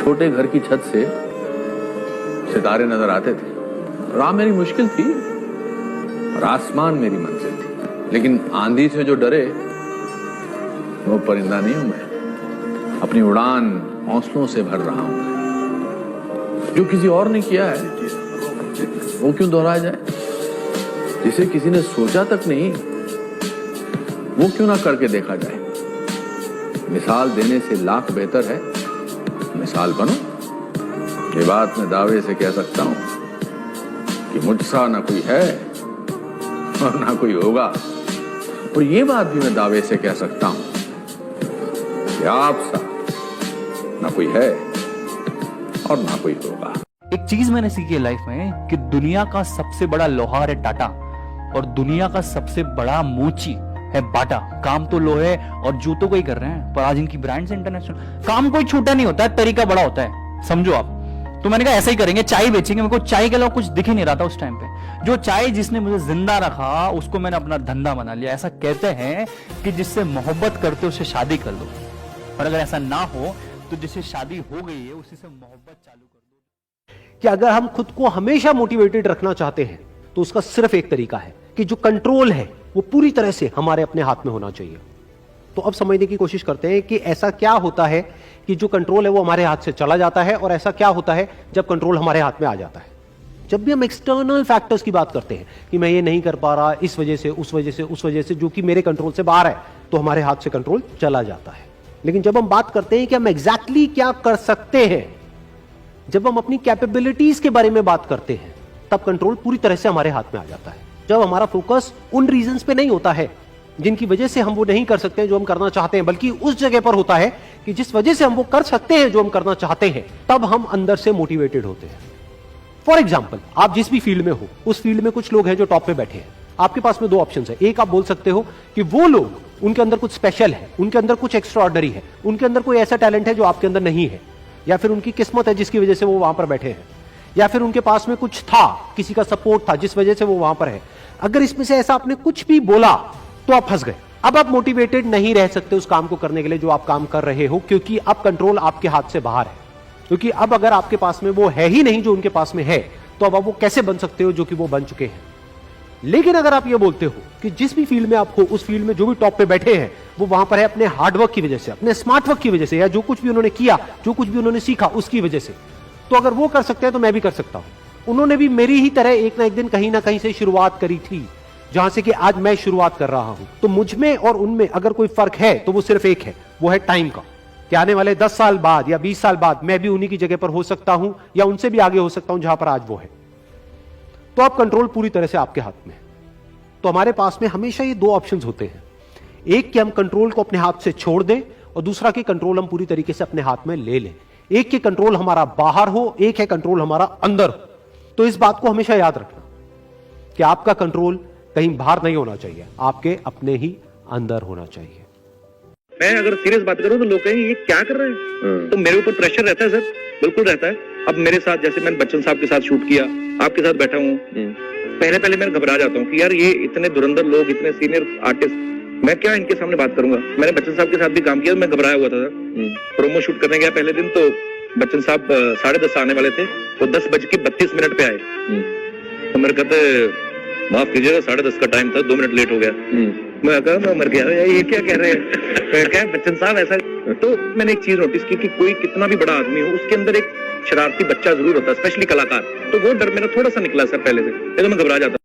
छोटे घर की छत से सितारे नजर आते थे। राह मेरी मुश्किल थी और आसमान मेरी मंजिल थी, लेकिन आंधी से जो डरे वो परिंदा नहीं हूं मैं। अपनी उड़ान हौसलों से भर रहा हूं। जो किसी और ने किया है वो क्यों दोहराया जाए? जिसे किसी ने सोचा तक नहीं वो क्यों ना करके देखा जाए? मिसाल देने से लाख बेहतर है मिसाल बनो। ये बात मैं दावे से कह सकता हूं कि मुझसा ना कोई है और ना कोई होगा। और ये बात भी मैं दावे से कह सकता हूं कि आपसा ना कोई है और ना कोई होगा। एक चीज मैंने सीखी है लाइफ में कि दुनिया का सबसे बड़ा लोहार है टाटा और दुनिया का सबसे बड़ा मोची है बाटा। काम तो लोहे और जूतों को ही कर रहे हैं, पर आज इनकी ब्रांड्स इंटरनेशनल। काम कोई छोटा नहीं होता है, तरीका बड़ा होता है, समझो आप। तो मैंने कहा ऐसा ही करेंगे, चाय बेचेंगे। मेरे को चाय के अलावा कुछ दिख ही नहीं रहा था उस टाइम पे। जो चाय जिसने मुझे जिंदा रखा उसको मैंने अपना धंधा बना लिया। ऐसा कहते हैं कि जिससे मोहब्बत करते उससे शादी कर लो, और अगर ऐसा ना हो तो जिससे शादी हो गई है उसी से मोहब्बत चालू कर दो। कि अगर हम खुद को हमेशा मोटिवेटेड रखना चाहते हैं तो उसका सिर्फ एक तरीका है कि जो कंट्रोल है वो पूरी तरह से हमारे अपने हाथ में होना चाहिए। तो अब समझने की कोशिश करते हैं कि ऐसा क्या होता है कि जो कंट्रोल है वो हमारे हाथ से चला जाता है, और ऐसा क्या होता है जब कंट्रोल हमारे हाथ में आ जाता है। जब भी हम एक्सटर्नल फैक्टर्स की बात करते हैं कि मैं ये नहीं कर पा रहा इस वजह से, उस वजह से, उस वजह से, जो कि मेरे कंट्रोल से बाहर है, तो हमारे हाथ से कंट्रोल चला जाता है। लेकिन जब हम बात करते हैं कि हम एग्जैक्टली क्या कर सकते हैं, जब हम अपनी कैपेबिलिटीज के बारे में बात करते हैं, तब कंट्रोल पूरी तरह से हमारे हाथ में आ जाता है। जब हमारा फोकस उन रीजंस पे नहीं होता है जिनकी वजह से हम वो नहीं कर सकते हैं जो हम करना चाहते हैं, बल्कि उस जगह पर होता है कि जिस वजह से हम वो कर सकते हैं जो हम करना चाहते हैं, तब हम अंदर से मोटिवेटेड होते हैं। फॉर एग्जाम्पल, आप जिस भी फील्ड में हो उस फील्ड में कुछ लोग हैं जो टॉप पे बैठे हैं। आपके पास में दो ऑप्शन है। एक, आप बोल सकते हो कि वो लोग, उनके अंदर कुछ स्पेशल है, उनके अंदर कुछ एक्स्ट्राऑर्डिनरी है, उनके अंदर कोई ऐसा टैलेंट है जो आपके अंदर नहीं है, या फिर उनकी किस्मत है जिसकी वजह से वो वहां पर बैठे हैं, या फिर उनके पास में कुछ था, किसी का सपोर्ट था जिस वजह से वो वहां पर है। अगर इसमें से ऐसा आपने कुछ भी बोला तो आप फंस गए। अब आप मोटिवेटेड नहीं रह सकते उस काम को करने के लिए जो आप काम कर रहे हो, क्योंकि अब कंट्रोल आपके हाथ से बाहर है। क्योंकि अब अगर आपके पास में वो है ही नहीं जो उनके पास में है, तो अब आप वो कैसे बन सकते हो जो कि वो बन चुके हैं। लेकिन अगर आप ये बोलते हो कि जिस भी फील्ड में आप हो उस फील्ड में जो भी टॉप पे बैठे हैं वो वहां पर है अपने हार्डवर्क की वजह से, अपने स्मार्ट वर्क की वजह से, या जो कुछ भी उन्होंने किया, जो कुछ भी उन्होंने सीखा उसकी वजह से, तो अगर वो कर सकते हैं तो मैं भी कर सकता हूं। उन्होंने भी मेरी ही तरह एक ना एक दिन कहीं ना कहीं से शुरुआत करी थी, जहां से कि आज मैं शुरुआत कर रहा हूं। तो मुझ में और उनमें अगर कोई फर्क है तो वो सिर्फ एक है, वो है टाइम का। कि आने वाले 10 साल बाद या 20 साल बाद मैं भी उन्हीं की जगह पर हो सकता हूं, या उनसे भी आगे हो सकता हूं जहां पर आज वो है। तो अब कंट्रोल पूरी तरह से आपके हाथ में है। तो हमारे पास में हमेशा ये दो ऑप्शंस होते हैं, एक कि हम कंट्रोल को अपने हाथ से छोड़ दें, और दूसरा कि कंट्रोल हम पूरी तरीके से अपने हाथ में ले लें। एक कि कंट्रोल हमारा बाहर हो, एक है कंट्रोल हमारा अंदर हो। तो इस बात को हमेशा याद रखना कि आपका कंट्रोल कहीं बाहर नहीं होना चाहिए, आपके अपने ही अंदर होना चाहिए। मैं अगर सीरियस बात करूं तो लोग कहेंगे ये क्या कर रहे हैं, तो मेरे ऊपर प्रेशर रहता है सर, बिल्कुल रहता है। अब मेरे साथ, जैसे मैंने बच्चन साहब के साथ शूट किया, आपके साथ बैठा हूं, पहले मैं घबरा जाता हूं कि यार ये इतने धुरंधर लोग, इतने सीनियर आर्टिस्ट, मैं क्या इनके सामने बात करूंगा। मैंने बच्चन साहब के साथ भी काम किया, मैं घबराया हुआ था सर। प्रोमो शूट करने गया पहले दिन, तो बच्चन साहब 10:30 आने वाले थे, तो 10:32 पे आए। तो मेरे कहते माफ कीजिएगा, 10:30 का टाइम था, 2 मिनट लेट हो गया। मैं कहा मैं मर गया, ये क्या कह रहे हैं। क्या बच्चन साहब ऐसा। तो मैंने एक चीज नोटिस की कि कोई कितना भी बड़ा आदमी हो उसके अंदर एक शरारती बच्चा जरूर होता है, स्पेशली कलाकार। तो वो डर मेरा थोड़ा सा निकला सर पहले से, तो मैं घबरा जाता।